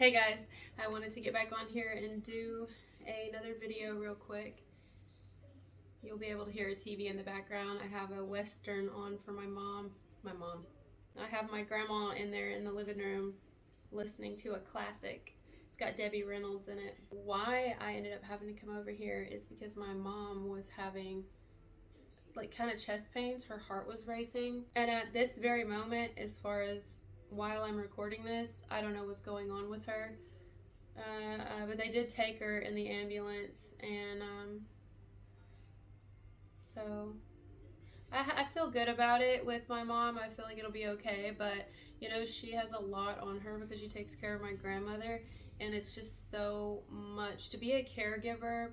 Hey guys, I wanted to get back on here and do another video real quick. You'll be able to hear a TV in the background. I have a Western on for my mom. I have my grandma in there in the living room listening to a classic. It's got Debbie Reynolds in it. Why I ended up having to come over here is because my mom was having like kind of chest pains. Her heart was racing. And at this very moment, as far as while I'm recording this, I don't know what's going on with her. But they did take her in the ambulance, and so I feel good about it with my mom. I feel like it'll be okay, but you know, she has a lot on her because she takes care of my grandmother, and it's just so much. To be a caregiver,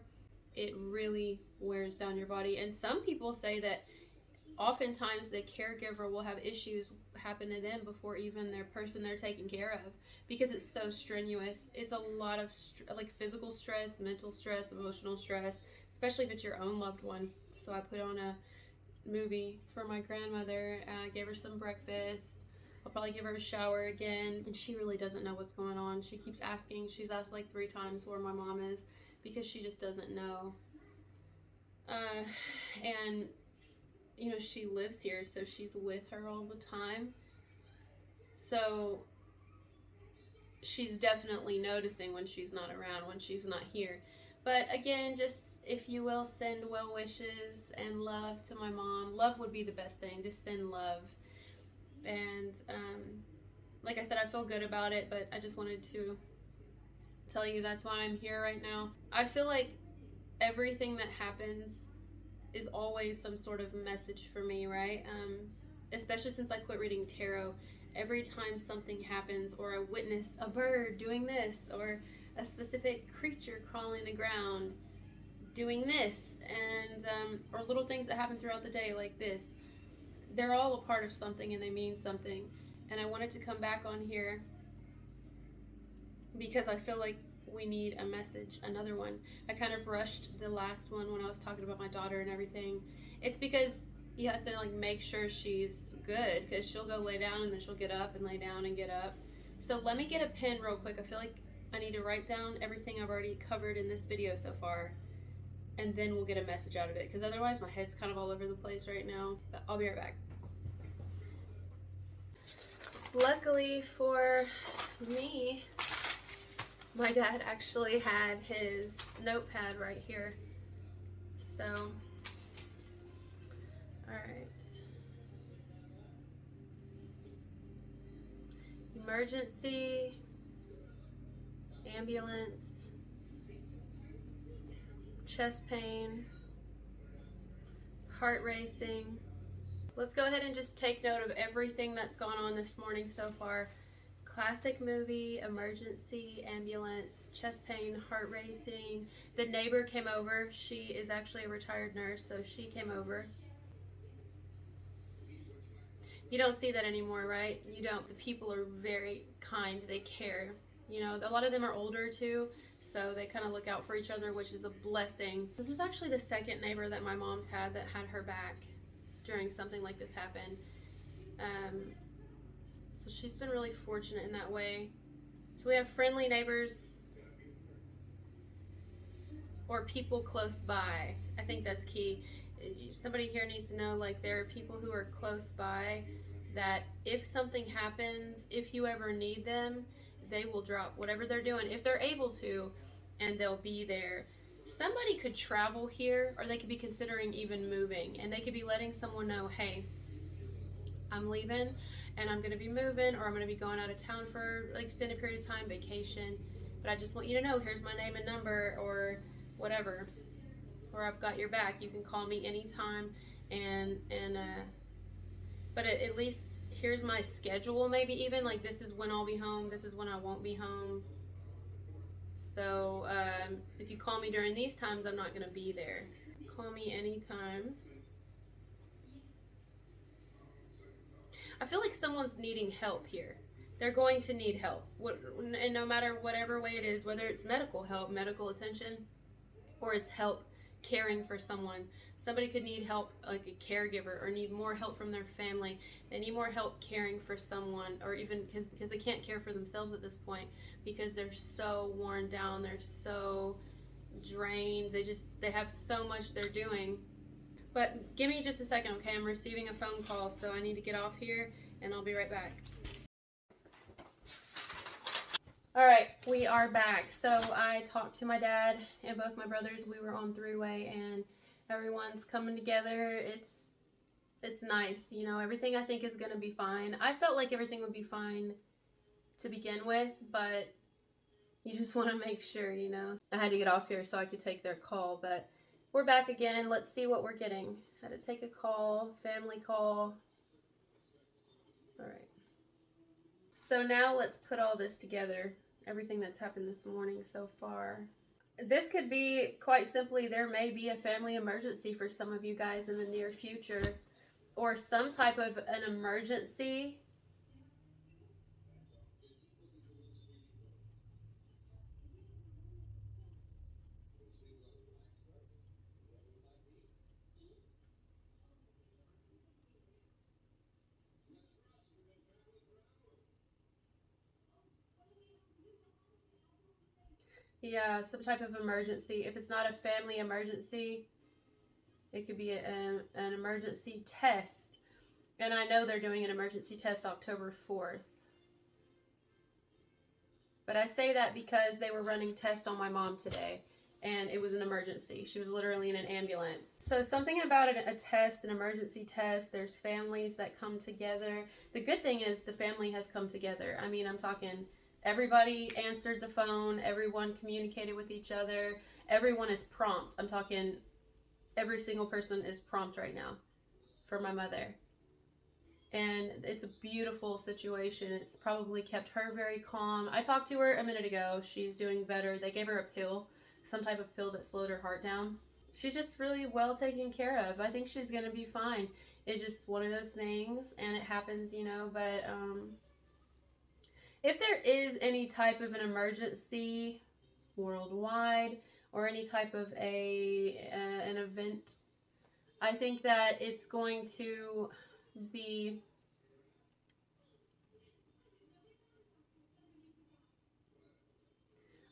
it really wears down your body. And some people say that oftentimes the caregiver will have issues happen to them before even their person they're taking care of, because it's so strenuous. It's a lot of like physical stress, mental stress, emotional stress, especially if it's your own loved one. So I put on a movie for my grandmother. I gave her some breakfast. I'll probably give her a shower again, and she really doesn't know what's going on. She keeps asking. She's asked like 3 times where my mom is because she just doesn't know. And you know, she lives here, so she's with her all the time. So she's definitely noticing when she's not around, when she's not here. But again, just if you will, send well wishes and love to my mom. Love would be the best thing. Just send love. And like I said, I feel good about it, but I just wanted to tell you that's why I'm here right now. I feel like everything that happens is always some sort of message for me, right? Especially since I quit reading tarot. Every time something happens, or I witness a bird doing this, or a specific creature crawling the ground doing this, and or little things that happen throughout the day like this, they're all a part of something and they mean something. And I wanted to come back on here because I feel like we need a message, another one. I kind of rushed the last one when I was talking about my daughter and everything. It's because you have to like make sure she's good, because she'll go lay down and then she'll get up and lay down and get up. So let me get a pen real quick. I feel like I need to write down everything I've already covered in this video so far, and then we'll get a message out of it, because otherwise my head's kind of all over the place right now. But I'll be right back. Luckily for me, my dad actually had his notepad right here. So, all right. Emergency, ambulance, chest pain, heart racing. Let's go ahead and just take note of everything that's gone on this morning so far. Classic movie, emergency, ambulance, chest pain, heart racing. The neighbor came over. She is actually a retired nurse, so she came over. You don't see that anymore, right? You don't. The people are very kind. They care. You know, a lot of them are older too, so they kind of look out for each other, which is a blessing. This is actually the second neighbor that my mom's had that had her back during something like this happened. So she's been really fortunate in that way. So we have friendly neighbors or people close by. I think that's key. Somebody here needs to know, like, there are people who are close by that if something happens, if you ever need them, they will drop whatever they're doing, if they're able to, and they'll be there. Somebody could travel here, or they could be considering even moving, and they could be letting someone know, hey, I'm leaving and I'm going to be moving, or I'm going to be going out of town for like extended period of time, vacation, but I just want you to know, here's my name and number, or whatever, or I've got your back. You can call me anytime, but at least here's my schedule, maybe even like this is when I'll be home, this is when I won't be home. So if you call me during these times, I'm not going to be there. Call me anytime. I feel like someone's needing help here. They're going to need help. And no matter whatever way it is, whether it's medical help, medical attention, or it's help caring for someone. Somebody could need help, like a caregiver, or need more help from their family. They need more help caring for someone, or even because they can't care for themselves at this point because they're so worn down, they're so drained. They have so much they're doing. But give me just a second, okay? I'm receiving a phone call, so I need to get off here, and I'll be right back. All right, we are back. So I talked to my dad and both my brothers. We were on three-way, and everyone's coming together. It's nice, you know. Everything I think is gonna be fine. I felt like everything would be fine to begin with, but you just want to make sure, you know. I had to get off here so I could take their call, but we're back again. Let's see what we're getting. I had to take a call, family call. All right. So now let's put all this together. Everything that's happened this morning so far. This could be, quite simply, there may be a family emergency for some of you guys in the near future, or some type of an emergency. Yeah, some type of emergency. If it's not a family emergency, it could be an emergency test. And I know they're doing an emergency test October 4th. But I say that because they were running tests on my mom today, and it was an emergency. She was literally in an ambulance. So something about a test, an emergency test, there's families that come together. The good thing is the family has come together. I mean, I'm talking everybody answered the phone, everyone communicated with each other, everyone is prompt. I'm talking every single person is prompt right now for my mother. And it's a beautiful situation. It's probably kept her very calm. I talked to her a minute ago. She's doing better. They gave her a pill, some type of pill that slowed her heart down. She's just really well taken care of. I think she's going to be fine. It's just one of those things, and it happens, you know. But if there is any type of an emergency worldwide, or any type of an event, I think that it's going to be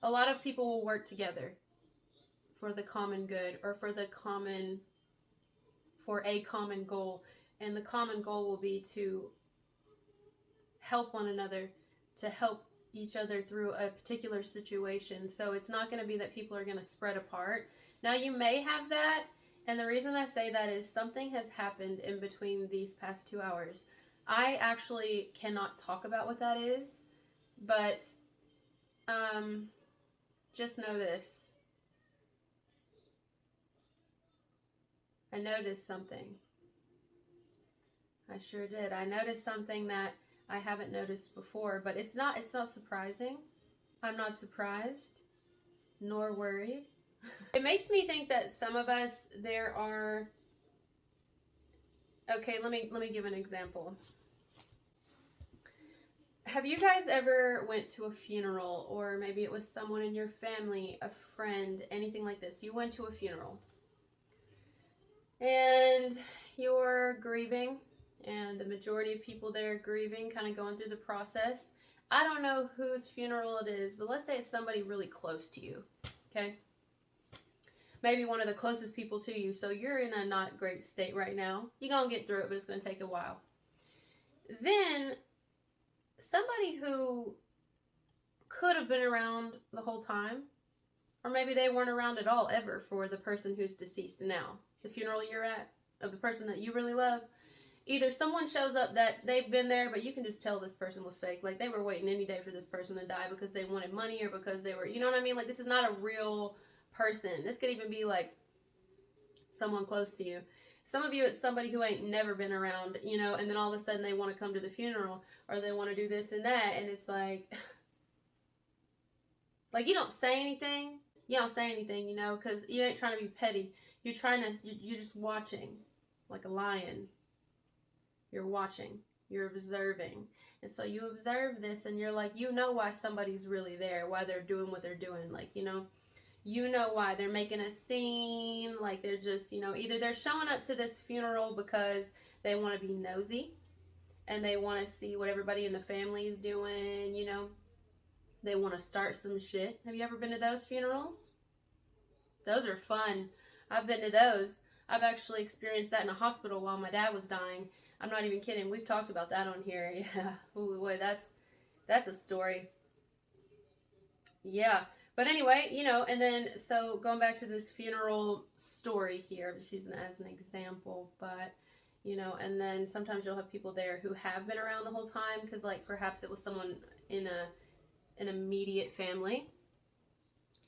a lot of people will work together for the common good, or for a common goal, and the common goal will be to help one another, to help each other through a particular situation. So it's not going to be that people are going to spread apart. Now, you may have that, and the reason I say that is something has happened in between these past 2 hours. I actually cannot talk about what that is, but just know this. I noticed something. I sure did. I noticed something that I haven't noticed before, but it's not surprising. I'm not surprised nor worried. It makes me think that some of us, there are, okay, let me give an example. Have you guys ever went to a funeral, or maybe it was someone in your family, a friend, anything like this? You went to a funeral and you're grieving, and the majority of people there are grieving, kind of going through the process. I don't know whose funeral it is, but let's say it's somebody really close to you, okay? Maybe one of the closest people to you, so you're in a not great state right now. You're going to get through it, but it's going to take a while. Then somebody who could have been around the whole time, or maybe they weren't around at all ever for the person who's deceased now, the funeral you're at, of the person that you really love, either someone shows up that they've been there, but you can just tell this person was fake. Like, they were waiting any day for this person to die because they wanted money, or because they were, you know what I mean? Like, this is not a real person. This could even be like someone close to you. Some of you, it's somebody who ain't never been around, you know, and then all of a sudden they want to come to the funeral, or they want to do this and that, and it's like you don't say anything. You don't say anything, you know, because you ain't trying to be petty. You're just watching, like a lion. You're watching. You're observing. And so you observe this, and you're like, you know why somebody's really there, why they're doing what they're doing. Like, you know, You know why. They're making a scene. Like, they're just, either they're showing up to this funeral because they want to be nosy and they want to see what everybody in the family is doing, They want to start some shit. Have you ever been to those funerals? Those are fun. I've been to those. I've actually experienced that in a hospital while my dad was dying. I'm not even kidding. We've talked about that on here. Yeah. Ooh, boy, that's a story. Yeah. But anyway, and then so going back to this funeral story here, I'm just using it as an example, but and then sometimes you'll have people there who have been around the whole time because like perhaps it was someone in an immediate family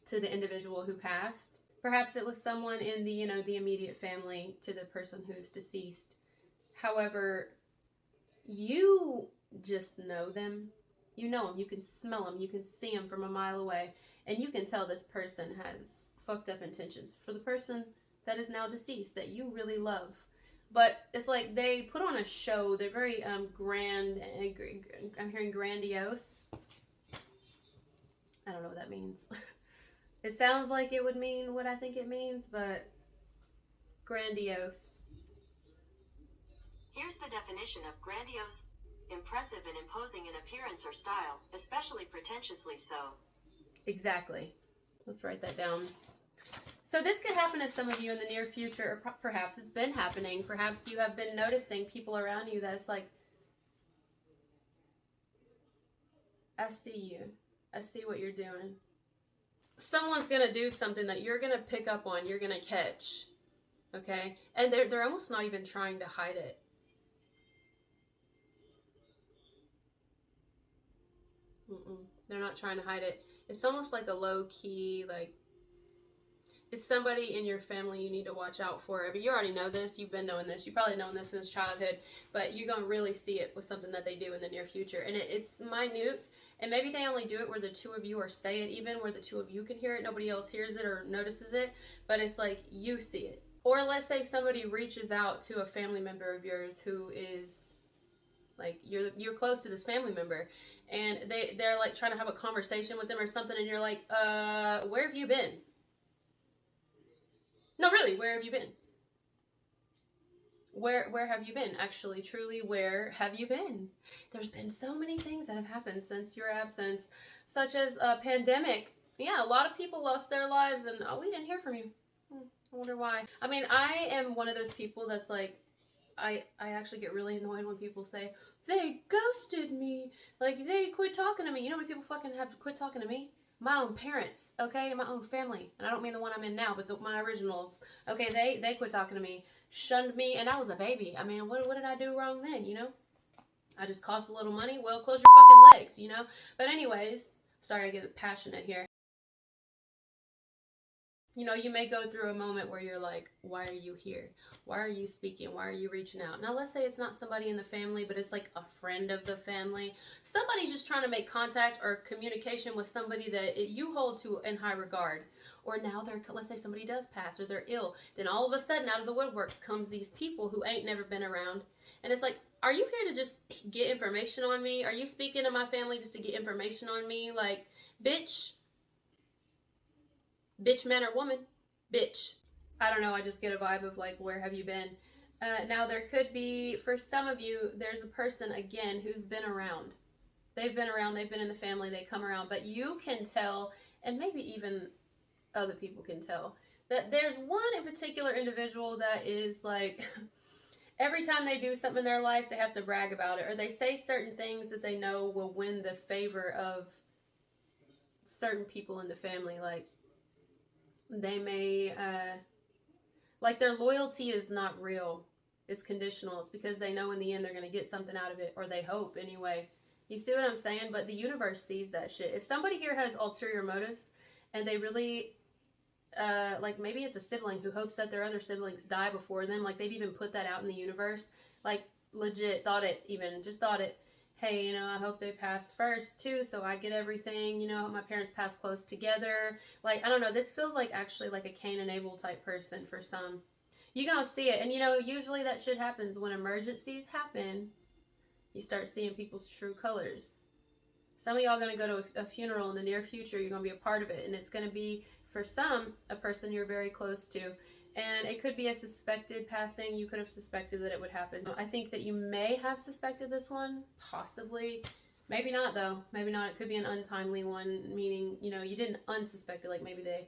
to the individual who passed. Perhaps it was someone in the immediate family to the person who's deceased. However, you just know them. You know them. You can smell them. You can see them from a mile away. And you can tell this person has fucked up intentions for the person that is now deceased that you really love. But it's like they put on a show. They're very grand. I'm hearing grandiose. I don't know what that means. It sounds like it would mean what I think it means, but grandiose. Here's the definition of grandiose: impressive and imposing in appearance or style, especially pretentiously so. Exactly. Let's write that down. So this could happen to some of you in the near future, or perhaps it's been happening. Perhaps you have been noticing people around you that's like, I see you. I see what you're doing. Someone's going to do something that you're going to pick up on, you're going to catch. Okay? And they're almost not even trying to hide it. They're not trying to hide it. It's almost like a low-key, like, it's somebody in your family you need to watch out for. I mean, you already know this. You've been knowing this. You've probably known this since childhood. But you're going to really see it with something that they do in the near future. And it's minute. And maybe they only do it where the two of you or say it even, where the two of you can hear it. Nobody else hears it or notices it. But it's like you see it. Or let's say somebody reaches out to a family member of yours who is... like you're close to this family member and they're like trying to have a conversation with them or something and you're like, where have you been? No, really, where have you been? Where have you been? Actually, truly, where have you been? There's been so many things that have happened since your absence, such as a pandemic. Yeah, a lot of people lost their lives and we didn't hear from you. I wonder why. I mean, I am one of those people that's like, I actually get really annoyed when people say, they ghosted me. Like, they quit talking to me. You know how many people fucking have quit talking to me? My own parents, okay? My own family. And I don't mean the one I'm in now, but my originals. Okay, they quit talking to me. Shunned me, and I was a baby. I mean, what did I do wrong then, I just cost a little money. Well, close your fucking legs, But anyways, sorry I get passionate here. You may go through a moment where you're like, why are you here? Why are you speaking? Why are you reaching out? Now, let's say it's not somebody in the family, but it's like a friend of the family. Somebody's just trying to make contact or communication with somebody that you hold to in high regard. Or now let's say somebody does pass or they're ill. Then all of a sudden, out of the woodworks comes these people who ain't never been around. And it's like, are you here to just get information on me? Are you speaking to my family just to get information on me? Like, bitch, man or woman, bitch. I don't know, I just get a vibe of like, where have you been? Now there could be, for some of you, there's a person again who's been around. They've been around, they've been in the family, they come around, but you can tell, and maybe even other people can tell, that there's one in particular individual that is like, every time they do something in their life, they have to brag about it, or they say certain things that they know will win the favor of certain people in the family. Like, they may, like, their loyalty is not real. It's conditional. It's because they know in the end they're going to get something out of it, or they hope anyway. You see what I'm saying? But the universe sees that shit. If somebody here has ulterior motives and they really, like, maybe it's a sibling who hopes that their other siblings die before them, like, they've even put that out in the universe, like, legit just thought it, hey, I hope they pass first too, so I get everything, I hope my parents pass close together. Like, I don't know, this feels like actually like a Cain and Abel type person for some. You're gonna see it, and usually that shit happens when emergencies happen. You start seeing people's true colors. Some of y'all going to go to a funeral in the near future. You're going to be a part of it. And it's going to be, for some, a person you're very close to. And it could be a suspected passing. You could have suspected that it would happen. I think that you may have suspected this one, possibly. Maybe not, though. Maybe not. It could be an untimely one, meaning, you know, you didn't unsuspect it. Like maybe they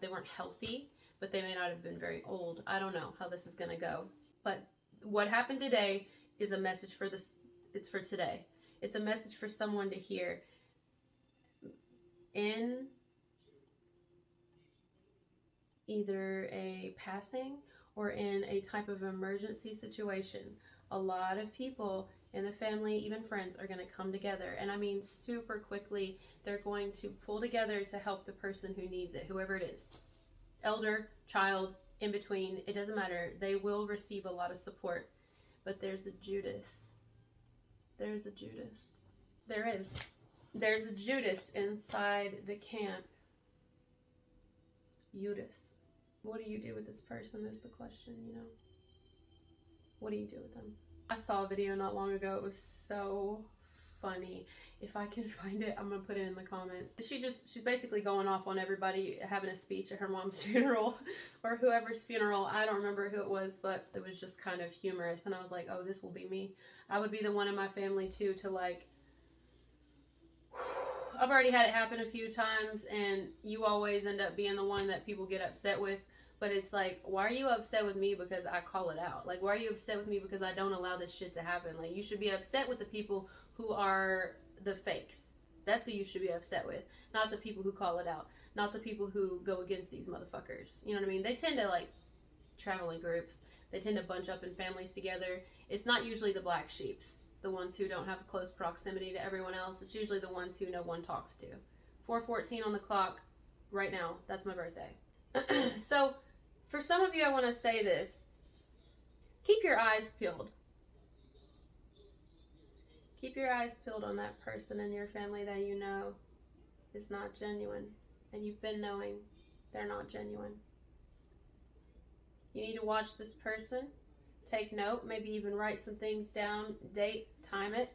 weren't healthy, but they may not have been very old. I don't know how this is going to go. But what happened today is a message for this. It's for today. It's a message for someone to hear. In either a passing or in a type of emergency situation, a lot of people in the family, even friends, are going to come together. And I mean super quickly, they're going to pull together to help the person who needs it, whoever it is. Elder, child, in between, it doesn't matter. They will receive a lot of support. But there's a Judas. There's a Judas. There is. There's a Judas inside the camp. Judas. What do you do with this person is the question, you know? What do you do with them? I saw a video not long ago. It was so funny. If I can find it, I'm gonna put it in the comments. She's basically going off on everybody having a speech at her mom's funeral or whoever's funeral. I don't remember who it was, but it was just kind of humorous. And I was like, oh, this will be me. I would be the one in my family too to like, I've already had it happen a few times, and you always end up being the one that people get upset with. But it's like, why are you upset with me because I call it out? Like, why are you upset with me because I don't allow this shit to happen? Like, you should be upset with the people who are the fakes. That's who you should be upset with. Not the people who call it out. Not the people who go against these motherfuckers. You know what I mean? They tend to, like, travel in groups. They tend to bunch up in families together. It's not usually the black sheeps, the ones who don't have close proximity to everyone else. It's usually the ones who no one talks to. 4:14 on the clock right now. That's my birthday. So, for some of you, I want to say this. Keep your eyes peeled. Keep your eyes peeled on that person in your family that you know is not genuine. And you've been knowing they're not genuine. You need to watch this person. Take note. Maybe even write some things down. Date. Time it.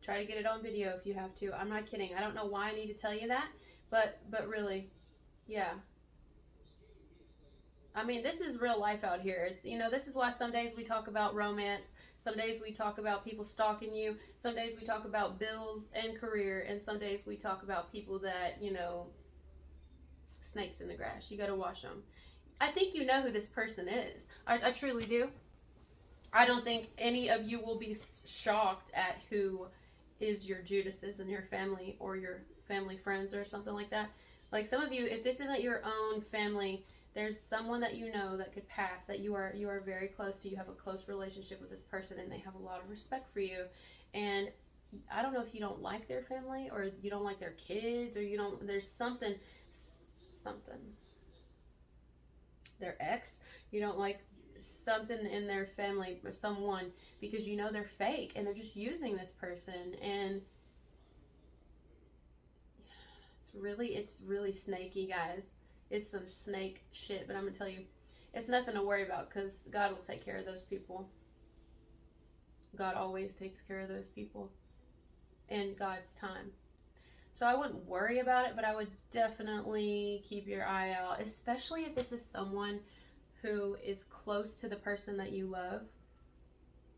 Try to get it on video if you have to. I'm not kidding. I don't know why I need to tell you that. But really, yeah. I mean, this is real life out here. It's, you know, this is why some days we talk about romance. Some days we talk about people stalking you. Some days we talk about bills and career. And some days we talk about people that, you know, snakes in the grass. You got to watch them. I think you know who this person is. I truly do. I don't think any of you will be shocked at who is your Judases in your family or your family friends or something like that. Like some of you, if this isn't your own family, there's someone that you know that could pass, that you are very close to. You have a close relationship with this person, and they have a lot of respect for you. And I don't know if you don't like their family, or you don't like their kids, or you don't. There's something. Their ex. You don't like something in their family or someone because you know they're fake and they're just using this person. And it's really snaky, guys. It's some snake shit, but I'm gonna tell you, it's nothing to worry about because God will take care of those people. God always takes care of those people in God's time. So I wouldn't worry about it, but I would definitely keep your eye out, especially if this is someone who is close to the person that you love,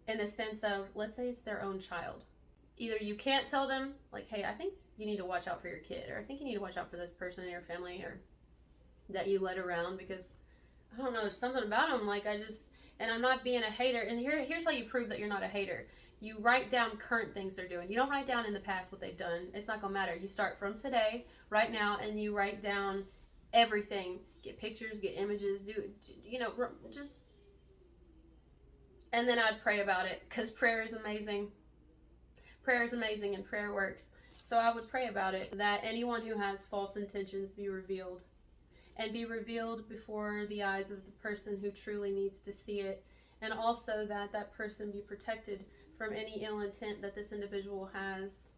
in the sense of, let's say it's their own child. Either you can't tell them, like, hey, I think you need to watch out for your kid, or I think you need to watch out for this person in your family, or that you let around, because I don't know, there's something about them, like and I'm not being a hater, and here's how you prove that you're not a hater. You write down current things they're doing. You don't write down in the past what they've done. It's not gonna matter. You start from today, right now, and you write down everything. Get pictures, get images, just, and then I'd pray about it, because prayer is amazing. Prayer is amazing, and prayer works. So I would pray about it, that anyone who has false intentions be revealed, and be revealed before the eyes of the person who truly needs to see it, and also that person be protected from any ill intent that this individual has.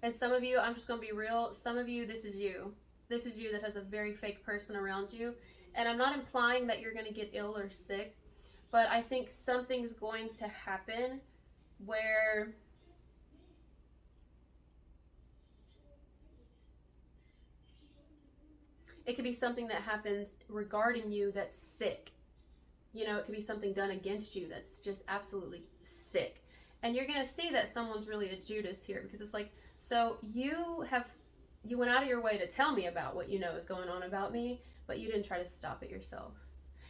And some of you, I'm just going to be real, some of you, this is you. This is you that has a very fake person around you. And I'm not implying that you're going to get ill or sick, but I think something's going to happen where It could be something that happens regarding you that's sick. You know, it could be something done against you that's just absolutely sick. And you're going to see that someone's really a Judas here, because it's like, so you went out of your way to tell me about what you know is going on about me, but you didn't try to stop it yourself.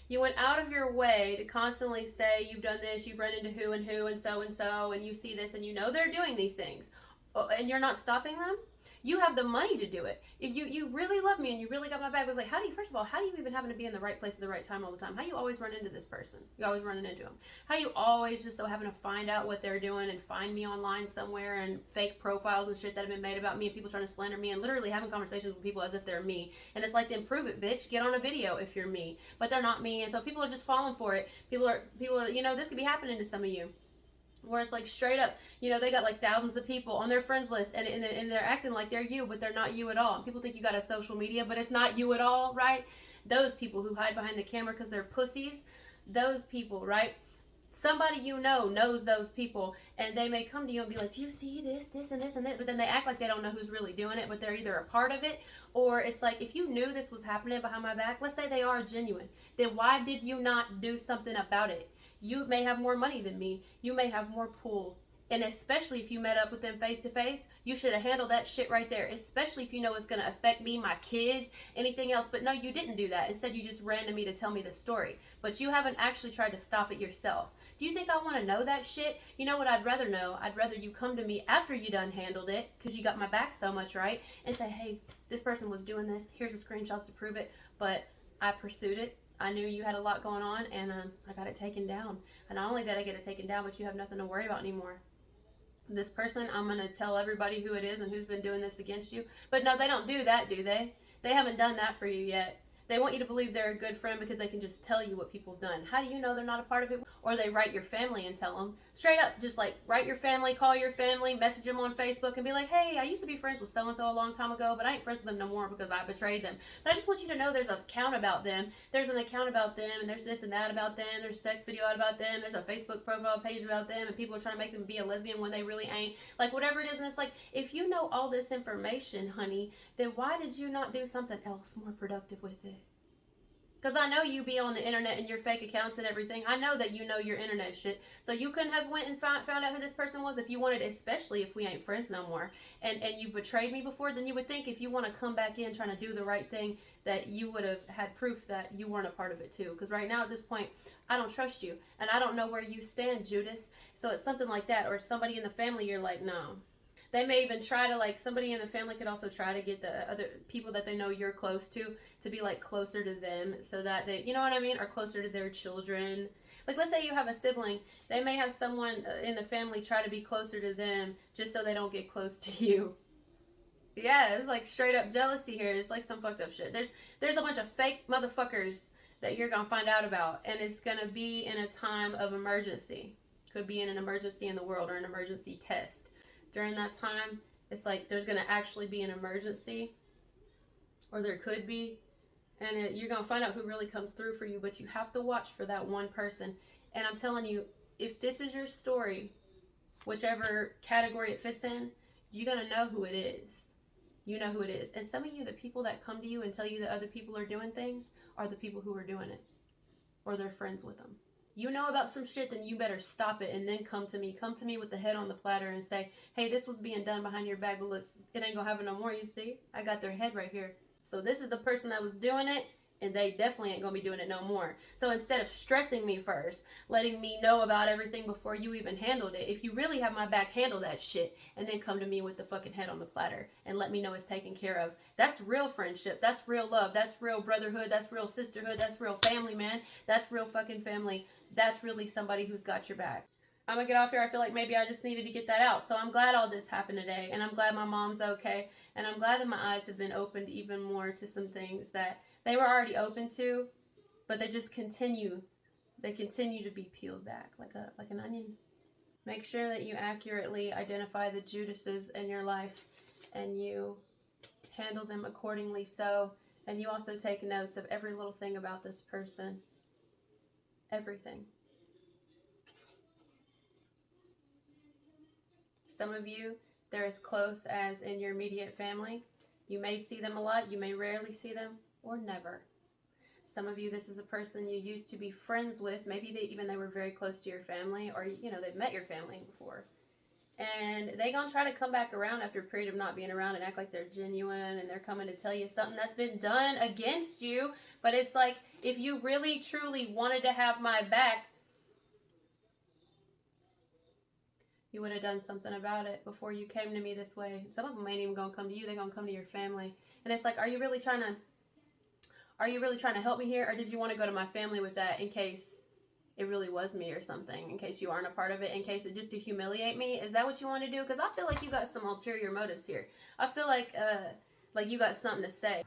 You went out of your way to constantly say you've done this, you've run into who, and you see this, and you know they're doing these things, and you're not stopping them. You have the money to do it. If you really love me and you really got my back, was like, how do you, first of all, how do you even happen to be in the right place at the right time all the time? How do you always run into this person? You always running into them. How do you always just so happen to find out what they're doing and find me online somewhere and fake profiles and shit that have been made about me and people trying to slander me and literally having conversations with people as if they're me. And it's like, then prove it, bitch. Get on a video if you're me. But they're not me. And so people are just falling for it. People are, you know, this could be happening to some of you. Where it's like straight up, you know, they got like thousands of people on their friends list, and they're acting like they're you, but they're not you at all. And people think you got a social media, but it's not you at all, right? Those people who hide behind the camera because they're pussies, those people, right? Somebody you know knows those people, and they may come to you and be like, do you see this, this, and this, and this? But then they act like they don't know who's really doing it, but they're either a part of it, or it's like, if you knew this was happening behind my back, let's say they are genuine, then why did you not do something about it? You may have more money than me. You may have more pull. And especially if you met up with them face to face, you should have handled that shit right there. Especially if you know it's going to affect me, my kids, anything else. But no, you didn't do that. Instead, you just ran to me to tell me the story. But you haven't actually tried to stop it yourself. Do you think I want to know that shit? You know what I'd rather know? I'd rather you come to me after you done handled it, because you got my back so much, right? And say, hey, this person was doing this. Here's the screenshots to prove it. But I pursued it. I knew you had a lot going on, and I got it taken down. And not only did I get it taken down, but you have nothing to worry about anymore. This person, I'm going to tell everybody who it is and who's been doing this against you. But no, they don't do that, do they? They haven't done that for you yet. They want you to believe they're a good friend because they can just tell you what people have done. How do you know they're not a part of it? Or they write your family and tell them. Straight up, just like write your family, call your family, message them on Facebook and be like, hey, I used to be friends with so-and-so a long time ago, but I ain't friends with them no more because I betrayed them. But I just want you to know there's an account about them. There's an account about them, and there's this and that about them. There's sex video out about them. There's a Facebook profile page about them, and people are trying to make them be a lesbian when they really ain't. Like, whatever it is, and it's like, if you know all this information, honey, then why did you not do something else more productive with it? Because I know you be on the internet and your fake accounts and everything. I know that you know your internet shit. So you couldn't have went and found out who this person was if you wanted, especially if we ain't friends no more. And you betrayed me before, then you would think if you want to come back in trying to do the right thing, that you would have had proof that you weren't a part of it too. Because right now at this point, I don't trust you. And I don't know where you stand, Judas. So it's something like that. Or somebody in the family, you're like, no. They may even try to, like, somebody in the family could also try to get the other people that they know you're close to be, like, closer to them so that they, you know what I mean, are closer to their children. Like, let's say you have a sibling. They may have someone in the family try to be closer to them just so they don't get close to you. Yeah, it's like straight up jealousy here. It's like some fucked up shit. There's a bunch of fake motherfuckers that you're going to find out about, and it's going to be in a time of emergency. Could be in an emergency in the world or an emergency test. During that time, it's like there's going to actually be an emergency, or there could be, and you're going to find out who really comes through for you, but you have to watch for that one person. And I'm telling you, if this is your story, whichever category it fits in, you're going to know who it is. You know who it is. And some of you, the people that come to you and tell you that other people are doing things are the people who are doing it, or they're friends with them. You know about some shit, then you better stop it and then come to me. Come to me with the head on the platter and say, hey, this was being done behind your back, but look, it ain't gonna happen no more, you see? I got their head right here. So this is the person that was doing it, and they definitely ain't gonna be doing it no more. So instead of stressing me first, letting me know about everything before you even handled it, if you really have my back, handle that shit, and then come to me with the fucking head on the platter and let me know it's taken care of. That's real friendship. That's real love. That's real brotherhood. That's real sisterhood. That's real family, man. That's real fucking family. That's really somebody who's got your back. I'm gonna get off here. I feel like maybe I just needed to get that out. So I'm glad all this happened today, and I'm glad my mom's okay, and I'm glad that my eyes have been opened even more to some things that they were already open to, but they just continue. They continue to be peeled back like an onion. Make sure that you accurately identify the Judases in your life, and you handle them accordingly. So, and you also take notes of every little thing about this person. Everything. Some of you, they're as close as in your immediate family. You may see them a lot. You may rarely see them. or never. Some of you, this is a person you used to be friends with. Maybe they were very close to your family, or they've met your family before. And they gonna try to come back around after a period of not being around and act like they're genuine, and they're coming to tell you something that's been done against you. But it's like, if you really truly wanted to have my back, you would have done something about it before you came to me this way. Some of them ain't even gonna come to you, they're gonna come to your family. And it's like, are you really trying to help me here, or did you want to go to my family with that in case it really was me or something, in case you aren't a part of it, in case it just to humiliate me? Is that what you want to do? Because I feel like you got some ulterior motives here. I feel like you got something to say.